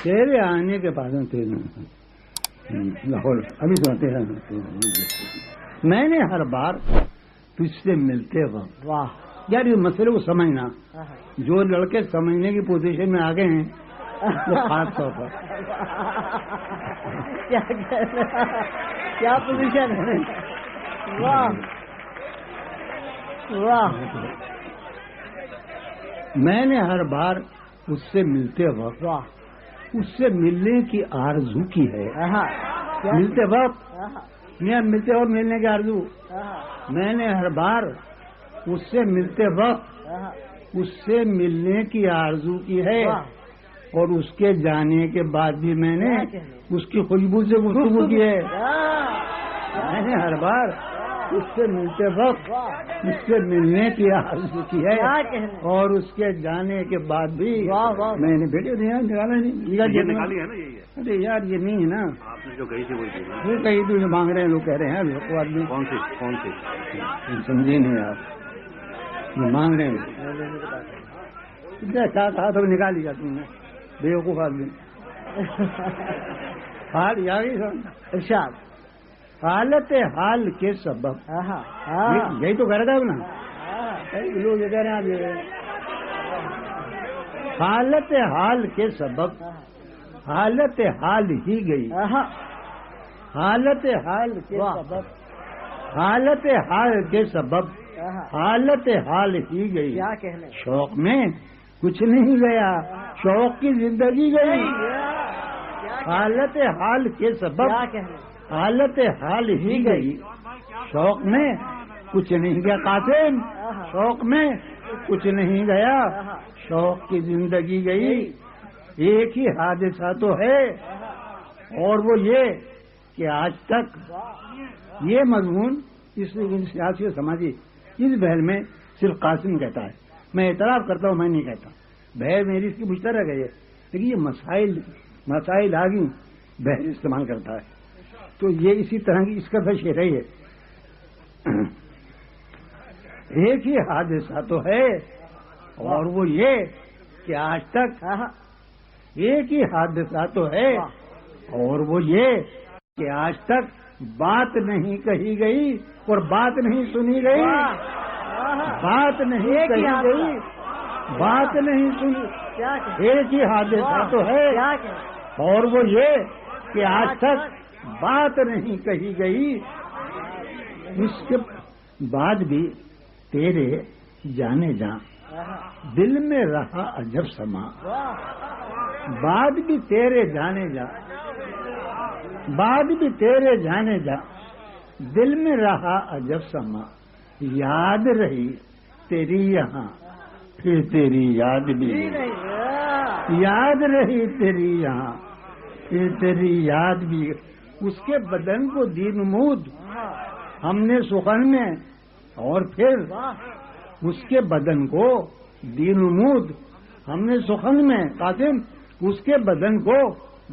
تیرے آنے کے بعد لاہور ابھی سنتے ہیں. میں نے ہر بار تجھ سے ملتے وقت. واہ یار یہ مسئلے کو سمجھنا. جو لڑکے سمجھنے کی پوزیشن میں آ گئے ہیں وہ خاص طور پر کیا پوزیشن ہے. واہ واہ. میں نے ہر بار اس سے ملتے وقت واہ. اس سے ملنے کی آرزو کی ہے. ملتے وقت ملتے وقت ملنے کی آرزو. میں نے ہر بار اس سے ملتے وقت اس سے ملنے کی آرزو کی ہے اور اس کے جانے کے بعد بھی میں نے اس کی خوشبو سے گفتگو کی ہے. میں نے ہر بار اس سے ملتے وقت اس سے ملنے کی آرزو کی ہے اور اس کے جانے کے بعد بھی میں نے بیٹے نکالا نہیں. نکالی ہے نا. یہی ہے. ارے یار یہ نہیں ہے نا. آپ نے جو کہی تھی وہی وہ کہیں تو جو مانگ رہے ہیں لوگ کہہ رہے ہیں وہ آدمی کون سی سمجھے نہیں آپ. جو مانگ رہے ہیں کیا کہا تو نکال لیا تم نے بیوقوف آدمی. حال یا ارشاد حالت حال کے سبب یہی تو کہہ رہا تھا نا. لوگ یہ کہہ رہے ہیں حالت حال کے سبب حالت حال ہی گئی. حالت حال کے سبب حالت حال کے سبب حالت حال ہی گئی. شوق میں کچھ نہیں گیا شوق کی زندگی گئی. حالت حال کے سبب حالت حال ہی گئی. شوق میں کچھ نہیں گیا قاسم. شوق میں کچھ نہیں گیا شوق کی زندگی گئی. ایک ہی حادثہ تو ہے اور وہ یہ کہ آج تک یہ مضمون اس سیاسی و سماجی اس بحث میں صرف قاسم کہتا ہے. میں اعتراف کرتا ہوں میں نہیں کہتا. بحث میری اس کی مشترک ہے لیکن یہ مسائل آگے بحث استعمال کرتا ہے تو یہ اسی طرح کی اس کا شعر ہے. ایک ہی حادثہ تو ہے اور وہ یہ کہ آج تک ایک ہی حادثہ تو ہے اور وہ یہ کہ آج تک بات نہیں کہی گئی اور بات نہیں سنی گئی. بات نہیں کہی گئی بات نہیں سنی. ایک ہی حادثہ تو ہے اور وہ یہ کہ آج تک بات نہیں کہی گئی. اس کے بعد بھی تیرے جانے جا دل میں رہا عجب سما. بعد بھی تیرے جانے جا بعد بھی تیرے جانے جا دل میں رہا عجب سما. یاد رہی تیری یہاں پھر تیری یاد بھی یاد رہی تیری یہاں پھر تیری یاد بھی. اس کے بدن کو دی نمود ہم نے سخن میں اور پھر اس کے بدن کو دی نمود ہم نے سخن میں قاسم اس کے بدن کو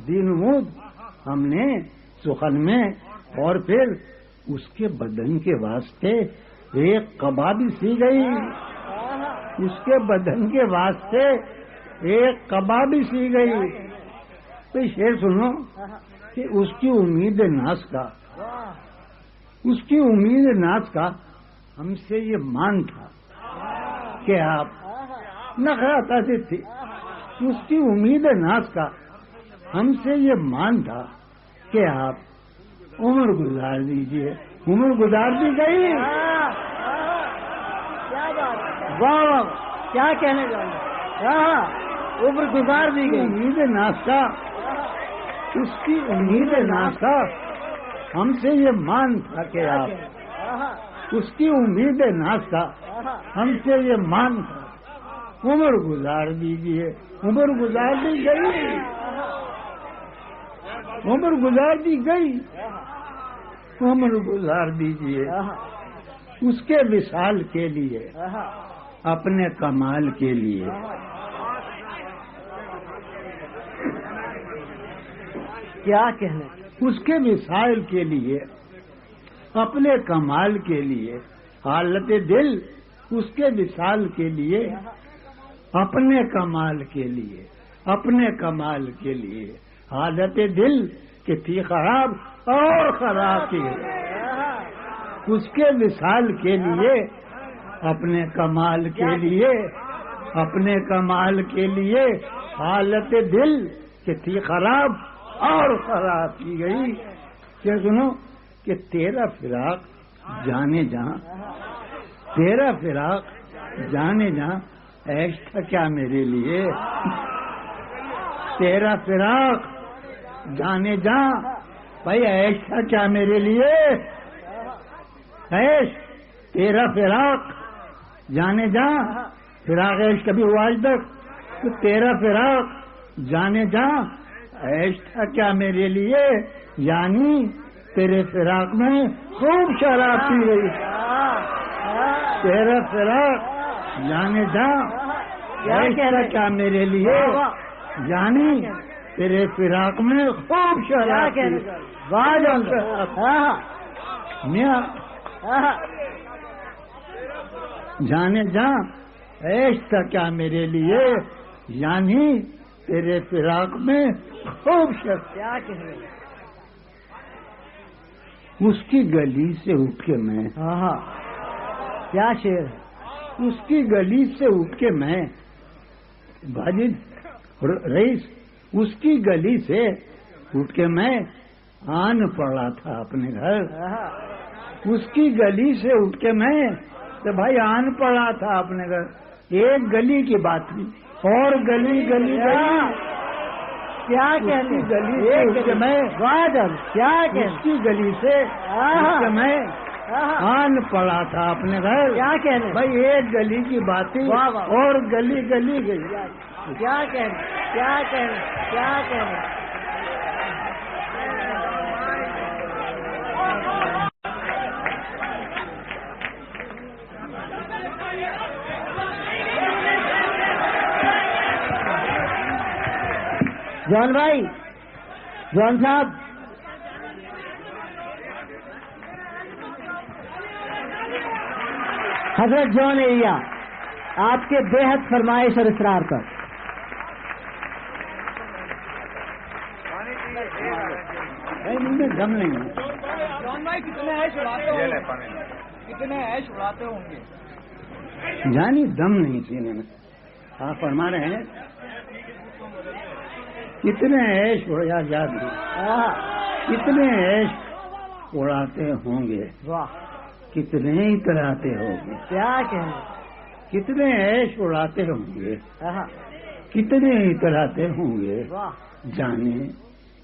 دی نمود ہم نے سخن میں اور پھر اس کے بدن کے واسطے ایک کبابی سی گئی. اس کے بدن کے واسطے ایک کبابی سی گئی. تو شعر سنو کہ اس کی امید ناز کا اس کی امید ناز کا ہم سے یہ مان تھا کہ آپ نخراتی تھی. اس کی امید ناز کا ہم سے یہ مان تھا کہ آپ عمر گزار دیجئے. عمر گزار دی گئی. واہ کیا کہنے جاؤں. عمر گزار دی گئی. امید ناز کا اس کی امید ناز کا ہم سے یہ مان تھا کہ آپ اس کی امید ناز کا ہم سے یہ مان تھا. عمر گزار دیجیے. عمر گزار دی گئی. عمر گزار دی گئی. عمر گزار دیجیے اس کے وصال کے لیے اپنے کمال کے لیے. کیا کہنے. اس کے وصال کے لیے اپنے کمال کے لیے حالت دل اس کے وصال کے لیے اپنے کمال کے لیے اپنے کمال کے لیے، حالت دل کہ تھی خراب اور خراب کی، اس کے وصال کے لیے، اپنے کمال کے لیے، اپنے کمال کے لیے حالت دل کہ تھی خراب اور خراب کی گئی۔ کہ سنو کہ تیرا فراق جانے جہاں، تیرا فراق جانے جہاں، عیش تھا کیا میرے لیے، تیرا فراق جانے جہاں، بھائی عیش تھا کیا میرے لیے، عیش تیرا فراق جانے جہاں، فراق عیش کبھی ہوا آج تک، تو تیرا فراق جانے جہاں، عیش تھا کیا میرے لیے، یعنی تیرے فراق میں خوب شراب پی گئی، تیرا فراق جانے جہاں، عیش تھا کیا میرے لیے، یعنی تیرے فراق میں خوب شراب پی میاں جانے جہاں، عیش تھا کیا میرے لیے، یعنی تیرے فراق میں خوب شراب۔ اس کی گلی سے اٹھ کے میں، کیا شعر، اس کی گلی سے اٹھ کے میں، بھاجی رئیس، اس کی گلی سے اٹھ کے میں آن پڑا تھا اپنے گھر، اس کی گلی سے اٹھ کے میں تو بھائی آن پڑا تھا اپنے گھر، ایک گلی کی بات تھی اور گلی گلی گلی، کیا کہنے، گلی سے اٹھ کے میں، کیا کہنے، اس کی گلی سے اٹھ کے میں آن پڑا تھا اپنے گھر، کیا کہنے، بھائی ایک گلی کی بات تھی اور گلی گلی گئی، کیا کہنے، کیا کہنے، کیا کہنے۔ جون بھائی، جون صاحب، حضرت جون ایریا، آپ کے بے حد فرمائش اور اصرار پر دم نہیں ہے، جون بھائی کتنے عیش اڑاتے ہوں گے، کتنے عیش اڑاتے ہوں گے، یعنی دم نہیں سینے میں، آپ فرما رہے ہیں کتنے عیش اڑا یاد کتنے عیش اڑاتے ہوں گے، واہ، کتنے ہی کراتے ہوں گے، کیا کہنے، کتنے عیش اڑاتے ہوں گے، آہا، کتنے ہی کراتے ہوں گے، واہ، جانے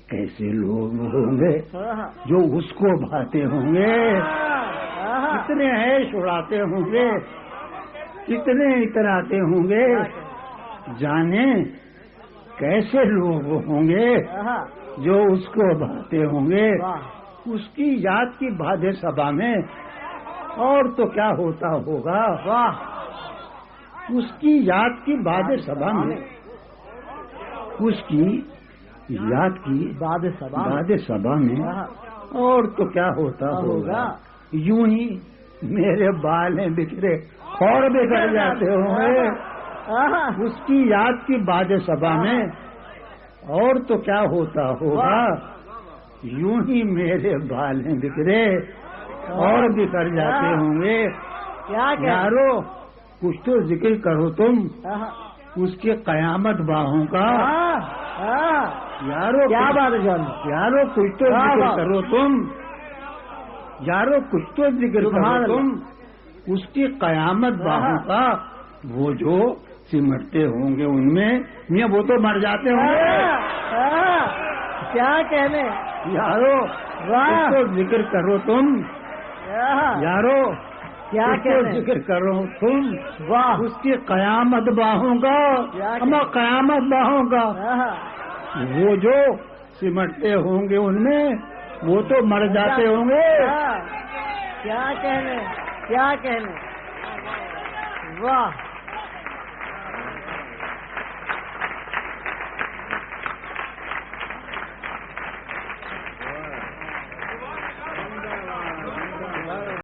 کیسے لوگ ہوں گے آہا، جو اس کو بھاتے ہوں گے، آہا، کتنے عیش اڑاتے ہوں گے، کتنے ہی کراتے ہوں گے، جانے کیسے لوگ ہوں گے آہا، جو اس کو بھاتے ہوں گے، واہ، اس کی یاد کی باد صبا میں اور تو کیا ہوتا ہوگا، واہ، اس کی یاد کی باد صبا میں، اس کی یاد کی باد صبا باد صبا میں آہا، اور تو کیا ہوتا ہوگا، یوں ہی میرے بال ہیں بکھرے اور بکھر جاتے ہوں گے، آہا، اس کی یاد کی باد صبا میں اور تو کیا ہوتا ہوگا، یوں ہی میرے بال ہیں بکھرے اور بکھر جاتے ہوں گے، کیا کہنے، یارو کچھ تو ذکر کرو تم آہا، اس کے قیامت باہوں کا، آہا، یارو کیا بات ہے جون، یارو کچھ تو ذکر کرو تم، یارو کچھ تو ذکر سبحان کرو اللہ، تم اس کی قیامت باہوں کا، وہ جو سمٹتے ہوں گے ان میں، میاں وہ تو مر جاتے ہوں گے، آہا، کیا کہنے، یارو واہ، کچھ تو ذکر کرو تم، آہا، یارو کیا کچھ تو کہنے، ذکر کرو تم واہ، اس کی قیامت باہوں کا، اما قیامت باہوں کا، آہا، وہ جو سمٹتے ہوں گے ان میں، وہ تو مر جاتے ہوں گے، آہا، کیا کہنے، کیا کہنے، واہ،